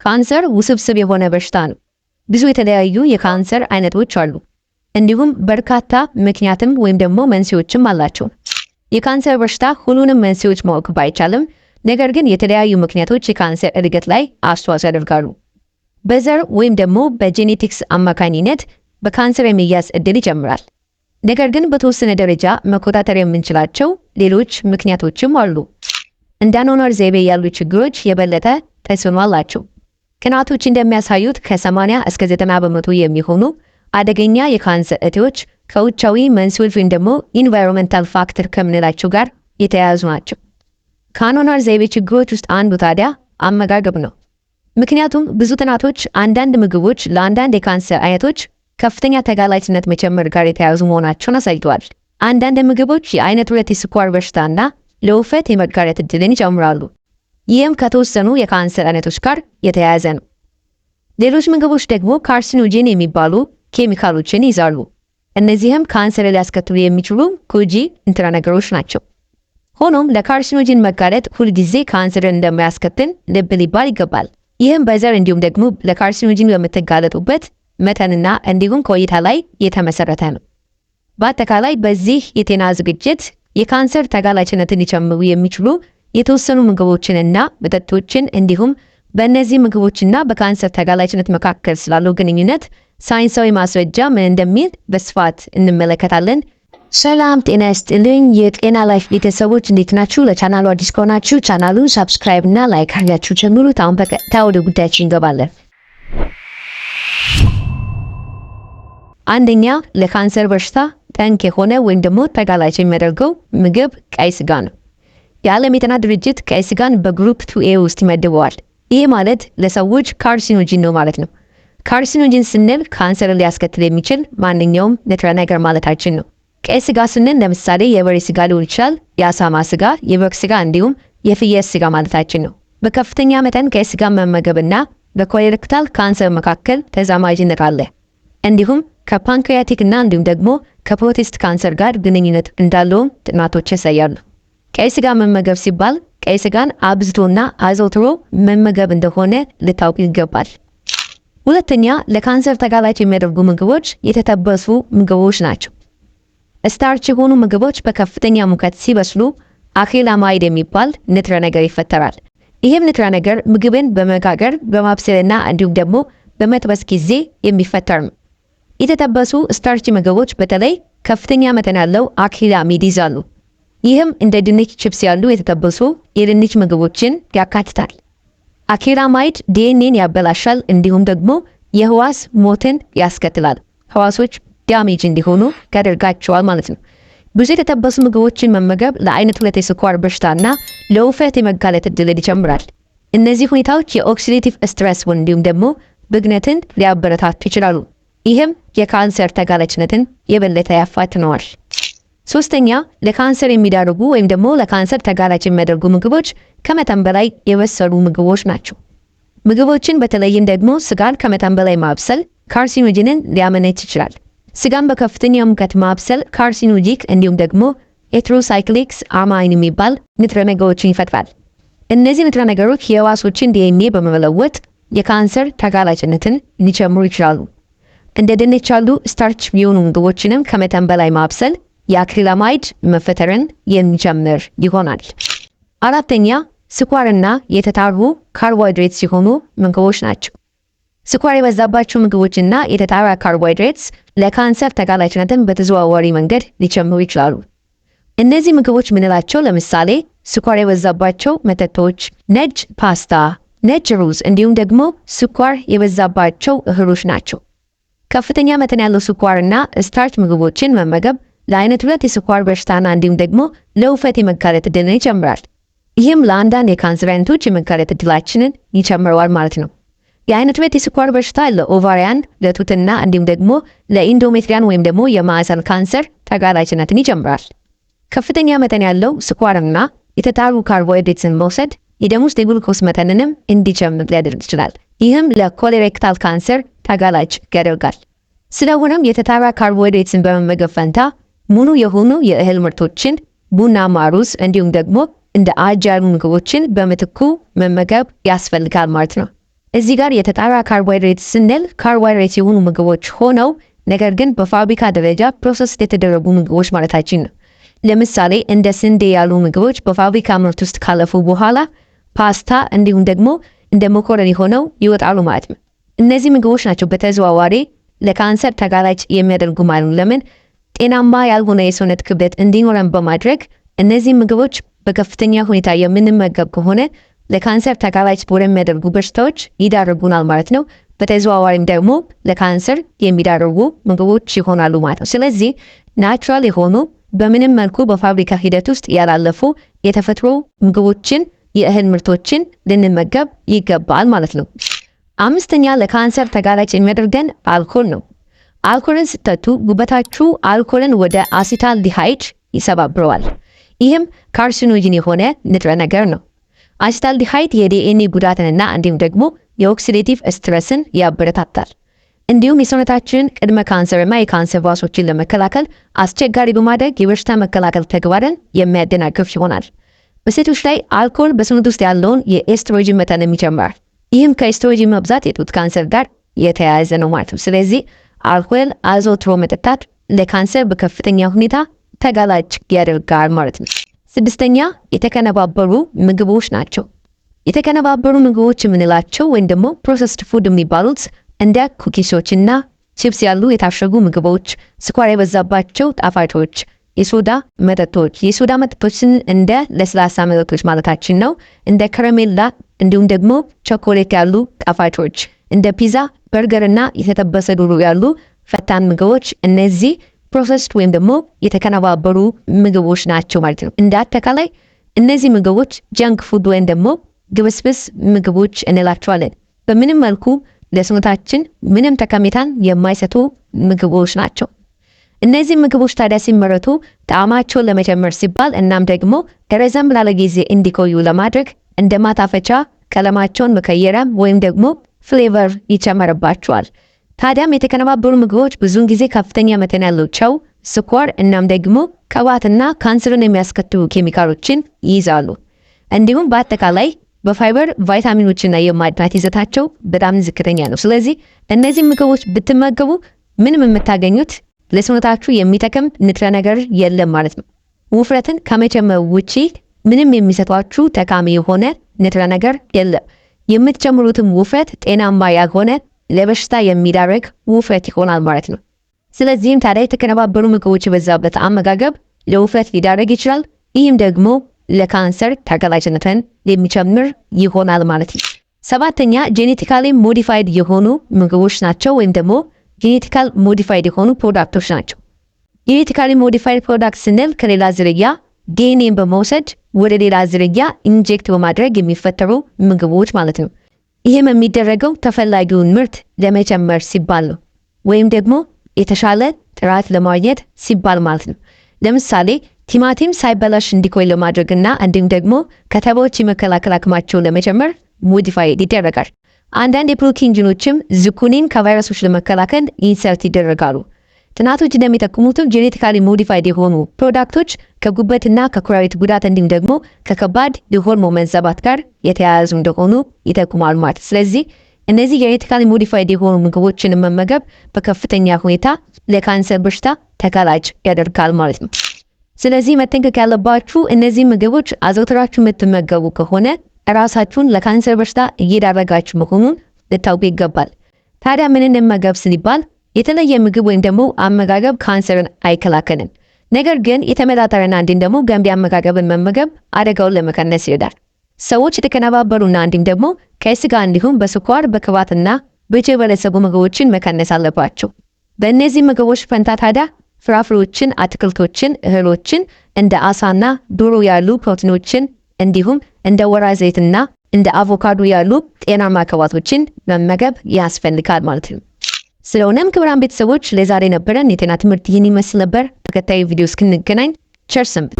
ካንሰር ውስብስብ የሆነ በሽታ ነው። ብዙ የተለያዩ የካንሰር አይነቶች አሉ። እንዲሁም በርካታ ምክንያትም ወይም ደግሞ መንስኤዎችም አላቸው። የካንሰር በሽታ ሁሉንም መንስኤዎች ማወቅ ባይቻልም ነገር ግን የተለያዩ ምክንያቶች የካንሰር እድገት ላይ አስተዋጽኦ ያደርጋሉ። በዘር ወይም ደግሞ በጄኔቲክስ አማካኝነት በካንሰር የሚያዝ እድል ይጨምራል። ነገር ግን በተወሰነ ደረጃ መቆጣጠር የምንችላቸው ሌሎች ምክንያቶችም አሉ። እንደ አኗኗር ዘይቤ ያሉ ችግሮች የበለጠ ተጽዕኖ አላቸው። ጥናቶች እንደሚያሳዩት ከ80 እስከ 90% የሚሆኑ አደገኛ የካንሰር እጢዎች ከውጫዊ መንስኤዎች ወይም ደግሞ ኢንቫይሮንመንታል ፋክተር ከምንላቸው ጋር የተያያዙ ናቸው። ከአኗኗር ዘይቤ ችግሮች ውስጥ አንዱ ታዲያ አመጋገብ ነው። ምክንያቱም ብዙ ጥናቶች አንዳንድ ምግቦች ለአንዳንድ የካንሰር አይነቶች ከፍተኛ ተጋላጭነት መጨመር ጋር የተያያዙ መሆናቸውን አሳይተዋል። አንዳንድ ምግቦች የአይነት 2 የስኳር በሽታና ለውፍረት የመጋለጥ እድልን ይጨምራሉ። ይህም ከተወሰኑ የካንሰር አይነቶች ጋር የተያያዘ ነው። ሌሎች ምግቦች ደግሞ ካርሲኖጂን የሚባሉ ኬሚካሎችን ይዛሉ። እነዚህም ካንሰር ሊያስከትሉ የሚችሉ ጎጂ ንጥረ ነገሮች ናቸው። ሆኖም ለካርሲኖጂን መጋለጥ ሁልጊዜ ካንሰርን እንደማያስከትል ልብ ሊባል ይገባል። ይህም በዘር እንዲሁም ደግሞ ለካርሲኖጂን በምትጋለጡበት መጠንና እንዲሁም ቆይታ ላይ የተመሰረተ ነው። በአጠቃላይ በዚህ የጤና ዝግጅት የካንሰር ተጋላጭነትን ሊጨምሩ የሚችሉ የተወሰኑ ምግቦችንና መጠጦችን እንዲሁም በእነዚህ ምግቦችና በካንሰር ተጋላጭነት መካከል ስላለው ግንኙነት ሳይንሳዊ ማስረጃ ምን እንደሚል በስፋት እንመለከታለን። ሰላም ጤና ይስጥልኝ የጤና ላይፍ ቤተሰቦች እንዴት ናችሁ? ለቻናሉ አዲስ ከሆናችሁ ቻናሉን ሰብስክራይብ እና ላይክ አድርጋችሁ ጀምሩት። አሁን በቀጥታ ወደ ጉዳያችን እንገባለን። አንደኛ ለካንሰር በሽታ ጠንቅ የሆነ ወይም ደግሞ ተጋላጭ የሚያደርገው ምግብ ቀይ ስጋ ነው። የዓለም የጤና ድርጅት ቀይ ስጋን በግሩፕ 2A ውስጥ ይመድበዋል። ይህ ማለት ለሰዎች ካርሲኖጂን ነው ማለት ነው። ካርሲኖጂን ስንል ካንሰር ሊያስከትል የሚችል ማንኛውም ንጥረ ነገር ማለታችን ነው። ቀይ ስጋ ስንል ለምሳሌ የበሬ ስጋ ሊሆን ይችላል፣ የአሳማ ስጋ፣ የበግ ስጋ እንዲሁም የፍየል ስጋ ማለታችን ነው። በከፍተኛ መጠን ቀይ ስጋ መመገብና በኮሌሬክታል ካንሰር መካከል ተዛማጅነት አለ። እንዲሁም ከፓንክሪያቲክ እና እንዲሁም ደግሞ ከፕሮስቴት ካንሰር ጋር ግንኙነት እንዳለውም ጥናቶች ያሳያሉ። ቀይ ስጋ መመገብ ሲባል ቀይ ስጋን አብዝቶና አዘውትሮ መመገብ እንደሆነ ልታውቁ ይገባል። ሁለተኛ ለካንሰር ተጋላጭ የሚያደርጉ ምግቦች የተጠበሱ ምግቦች ናቸው። ስታርች የሆኑ ምግቦች በከፍተኛ ሙቀት ሲበስሉ አክሪላማይድ የሚባል ንጥረ ነገር ይፈጠራል። ይህም ንጥረ ነገር ምግብን በመጋገር በማብሰልና እንዲሁም ደግሞ በመጥበስ ጊዜ የሚፈጠር ነው። የተጠበሱ ስታርች ምግቦች በተለይ ከፍተኛ መጠን ያለው አክሪላሚድ ይዛሉ። ይህም እንደ ድንች ቺፕስ ያሉ የተጠበሱ የድንች ምግቦችን ያካትታል። አክሪላማይድ ዲኤንኤን ያበላሻል እንዲሁም ደግሞ የህዋስ ሞትን ያስከትላል። ህዋሶች ዳሜጅ እንዲሆኑ ያደርጋቸዋል ማለት ነው። ብዙ የተጠበሱ ምግቦችን መመገብ ለአይነት 2 የስኳር በሽታና ለውፍረት የመጋለጥ እድልን ይጨምራል። እነዚህ ሁኔታዎች የኦክሲዴቲቭ ስትረስ እንዲሁም ደግሞ ብግነትን ሊያበረታቱ ይችላሉ። ይህም የካንሰር ተጋላጭነትን የበለጠ ያፋጥነዋል። ሶስተኛ ለካንሰር የሚዳርጉ ወይም ደግሞ ለካንሰር ተጋላጭ የሚያደርጉ ምግቦች ከመጠን በላይ የበሰሉ ምግቦች ናቸው። ምግቦችን በተለይም ደግሞ ስጋን ከመጠን በላይ ማብሰል ካርሲኖጂንን ሊያመነጭ ይችላል። ስጋን በከፍተኛ ሙቀት ማብሰል ካርሲኖጂክ እንዲሁም ደግሞ ሄትሮሳይክሊክስ አማይን የሚባል ንጥረ ነገሮችን ይፈጥራል። እነዚህ ንጥረ ነገሮች የህዋሶችን ዲኤንኤ በመለወጥ የካንሰር ተጋላጭነትን ሊጨምሩ ይችላሉ። እንደ ድንች ያሉ ስታርች የሆኑ ምግቦችንም ከመጠን በላይ ማብሰል የአክሪላማይድ መፈጠርን የሚጨምር ይሆናል። አራተኛ ስኳርና የተጣሩ ካርቦሃይድሬትስ ሲሆኑ ምግቦች ናቸው። ስኳር የበዛባቸው ምግቦችና የተጣራ ካርቦሃይድሬትስ ለካንሰር ተጋላጭነትን በተዘዋዋሪ መንገድ ሊጨምሩ ይችላሉ። እነዚህ ምግቦች ምንላቸው? ለምሳሌ ስኳር የበዛባቸው መጠጦች፣ ነጭ ፓስታ፣ ነጭ ሩዝ እንዲሁም ደግሞ ስኳር የበዛባቸው እህሎች ናቸው። ከፍተኛ መጠን ያለው ስኳርና ስታርች ምግቦችን መመገብ ለአይነት 2 የስኳር በሽታና እንዲሁም ደግሞ ለውፍረት የመጋለጥ እድልን ይጨምራል። ይህም ለአንዳንድ የካንሰር አይነቶች የመጋለጥ እድላችንን ይጨምረዋል ማለት ነው። የአይነት 2 የስኳር በሽታ ለኦቫሪያን፣ ለጡትና እንዲሁም ደግሞ ለኢንዶሜትሪያን ወይም ደግሞ የማህፀን ካንሰር ተጋላጭነትን ይጨምራል። ከፍተኛ መጠን ያለው ስኳርና የተጣሩ ካርቦሃይድሬትስን መውሰድ የደም ውስጥ የግሉኮስ መጠንንም እንዲጨምር ሊያደርግ ይችላል። ይህም ለኮሌሬክታል ካንሰር ተጋላጭ ያደርጋል። ስለሆነም የተጣራ ካርቦሃይድሬትስን በመመገብ ፈንታ ሙሉ የሆኑ የእህል ምርቶችን፣ ቡናማ ሩዝ እንዲሁም ደግሞ እንደ አጃ ያሉ ምግቦችን በምትኩ መመገብ ያስፈልጋል ማለት ነው። እዚህ ጋር የተጣራ ካርቦሃይድሬት ስንል ካርቦሃይድሬት የሆኑ ምግቦች ሆነው ነገር ግን በፋብሪካ ደረጃ ፕሮሰስ የተደረጉ ምግቦች ማለታችን ነው። ለምሳሌ እንደ ስንዴ ያሉ ምግቦች በፋብሪካ ምርት ውስጥ ካለፉ በኋላ ፓስታ እንዲሁም ደግሞ እንደ መኮረኒ ሆነው ይወጣሉ ማለት ነው። እነዚህ ምግቦች ናቸው በተዘዋዋሪ ለካንሰር ተጋላጭ የሚያደርጉ ማለት ነው። ለምን? ጤናማ ያልሆነ የሰውነት ክብደት እንዲኖረን በማድረግ እነዚህ ምግቦች በከፍተኛ ሁኔታ የምንመገብ ከሆነ ለካንሰር ተጋላጭ ወደሚያደርጉ በሽታዎች ይዳርጉናል ማለት ነው። በተዘዋዋሪም ደግሞ ለካንሰር የሚዳርጉ ምግቦች ይሆናሉ ማለት ነው። ስለዚህ ናቹራል የሆኑ በምንም መልኩ በፋብሪካ ሂደት ውስጥ ያላለፉ የተፈጥሮ ምግቦችን የእህል ምርቶችን ልንመገብ ይገባል ማለት ነው። አምስተኛ ለካንሰር ተጋላጭ የሚያደርገን አልኮል ነው። አልኮልን ስትጠጡ ጉበታችሁ አልኮልን ወደ አሲታልዲሃይድ ይሰባብረዋል። ይህም ካርሲኖጂን የሆነ ንጥረ ነገር ነው። አሲታልዲሃይድ የዲኤንኤ ጉዳትንና እንዲሁም ደግሞ የኦክሲዴቲቭ ስትረስን ያበረታታል። እንዲሁም የሰውነታችንን ቅድመ ካንሰርና የካንሰር ቫሶችን ለመከላከል አስቸጋሪ በማድረግ የበሽታ መከላከል ተግባርን የሚያደናቅፍ ይሆናል። በሴቶች ላይ አልኮል በሰውነት ውስጥ ያለውን የኤስትሮጂን መጠን ይጨምራል። ይህም ከኤስትሮጂን መብዛት የጡት ካንሰር ጋር የተያያዘ ነው ማለት ነው። ስለዚህ አልኮል አዘውትሮ መጠጣት ለካንሰር በከፍተኛ ሁኔታ ተጋላጭ ያደርጋል ማለት ነው። ስድስተኛ የተቀነባበሩ ምግቦች ናቸው። የተቀነባበሩ ምግቦች የምንላቸው ወይም ደግሞ ፕሮሰስድ ፉድ የሚባሉት እንደ ኩኪሶችና ቺፕስ ያሉ የታሸጉ ምግቦች፣ ስኳር የበዛባቸው ጣፋጮች፣ የሶዳ መጠጦችን እንደ ለስላሳ መጠጦች ማለታችን ነው። እንደ ከረሜላ እንዲሁም ደግሞ ቾኮሌት ያሉ ጣፋጮች፣ እንደ ፒዛ፣ በርገርና የተጠበሰ ዶሮ ያሉ ፈጣን ምግቦች እነዚህ ፕሮሰስድ ወይም ደግሞ የተቀነባበሩ ምግቦች ናቸው ማለት ነው። እንደ አጠቃላይ እነዚህ ምግቦች ጃንክ ፉድ ወይም ደግሞ ግብስብስ ምግቦች እንላቸዋለን። በምንም መልኩ ለሰውነታችን ምንም ጠቀሜታን የማይሰጡ ምግቦች ናቸው። እነዚህ ምግቦች ታዲያ ሲመረቱ ጣዕማቸውን ለመጨመር ሲባል እናም ደግሞ ረዘም ላለ ጊዜ እንዲቆዩ ለማድረግ እንደ ማጣፈጫ ቀለማቸውን መቀየሪያም ወይም ደግሞ ፍሌቨር ይጨመርባቸዋል። ታዲያም የተቀነባበሩ ምግቦች ብዙውን ጊዜ ከፍተኛ መጠን ያለው ጨው፣ ስኳር እናም ደግሞ ቅባትና ካንሰርን የሚያስከትሉ ኬሚካሎችን ይይዛሉ። እንዲሁም በአጠቃላይ በፋይበር ቫይታሚኖችና የማዕድናት ይዘታቸው በጣም ዝቅተኛ ነው። ስለዚህ እነዚህ ምግቦች ብትመገቡ ምንም የምታገኙት ለሰውነታችሁ የሚጠቅም ንጥረ ነገር የለም ማለት ነው። ውፍረትን ከመጨመር ውጪ ምንም የሚሰጧችሁ ጠቃሚ የሆነ ንጥረ ነገር የለም። የምትጨምሩትም ውፍረት ጤናማ ያልሆነ ለበሽታ የሚዳርግ ውፍረት ይሆናል ማለት ነው። ስለዚህም ታዲያ የተቀነባበሩ ምግቦች የበዛበት አመጋገብ ለውፍረት ሊዳርግ ይችላል። ይህም ደግሞ ለካንሰር ተጋላጭነትን የሚጨምር ይሆናል ማለት ነው። ሰባተኛ ጄኔቲካሊ ሞዲፋይድ የሆኑ ምግቦች ናቸው ወይም ደግሞ ጄኔቲካል ሞዲፋይድ የሆኑ ፕሮዳክቶች ናቸው። ጄኔቲካሊ ሞዲፋይድ ፕሮዳክት ስንል ከሌላ ዝርያ ዲኤንኤን በመውሰድ ወደ ሌላ ዝርያ ኢንጀክት በማድረግ የሚፈጠሩ ምግቦች ማለት ነው። ይህም የሚደረገው ተፈላጊውን ምርት ለመጨመር ሲባል ነው፣ ወይም ደግሞ የተሻለ ጥራት ለማግኘት ሲባል ማለት ነው። ለምሳሌ ቲማቲም ሳይበላሽ እንዲቆይ ለማድረግና እንዲሁም ደግሞ ከተባዎች የመከላከል አቅማቸውን ለመጨመር ሞዲፋይድ ይደረጋል። አንዳንድ የፕሮቲን ጂኖችም ዝኩኒን ከቫይረሶች ለመከላከል ኢንሰርት ይደረጋሉ። ጥናቶች እንደሚጠቁሙትም ጄኔቲካሊ ሞዲፋይድ የሆኑ ፕሮዳክቶች ከጉበትና ከኩላሊት ጉዳት እንዲሁም ደግሞ ከከባድ የሆርሞን መዛባት ጋር የተያያዙ እንደሆኑ ይጠቁማሉ ማለት። ስለዚህ እነዚህ ጄኔቲካሊ ሞዲፋይድ የሆኑ ምግቦችን መመገብ በከፍተኛ ሁኔታ ለካንሰር በሽታ ተጋላጭ ያደርጋል ማለት ነው። ስለዚህ መጠንቀቅ ያለባችሁ እነዚህ ምግቦች አዘውትራችሁ የምትመገቡ ከሆነ ራሳችሁን ለካንሰር በሽታ እየዳረጋችሁ መሆኑን ልታውቁ ይገባል። ታዲያ ምን እንመገብ ሲባል የተለየ ምግብ ወይም ደግሞ አመጋገብ ካንሰርን አይከላከልም። ነገር ግን የተመጣጠነና እንዲሁም ደግሞ ገንቢ አመጋገብን መመገብ አደጋውን ለመቀነስ ይረዳል። ሰዎች የተቀነባበሩና እንዲሁም ደግሞ ከስጋ እንዲሁም በስኳር በቅባትና በጨው የበለጸጉ ምግቦችን መቀነስ አለባቸው። በእነዚህ ምግቦች ፈንታ ታዲያ ፍራፍሬዎችን፣ አትክልቶችን፣ እህሎችን እንደ አሳና ዶሮ ያሉ ፕሮቲኖችን እንዲሁም እንደ ወይራ ዘይትና እንደ አቮካዶ ያሉ ጤናማ ቅባቶችን መመገብ ያስፈልጋል ማለት ነው። ስለሆነም ክቡራን ቤተሰቦች ለዛሬ ነበረን የጤና ትምህርት ይህን ይመስል ነበር። በቀጣዩ ቪዲዮ እስክንገናኝ ቸር ሰንብቱ።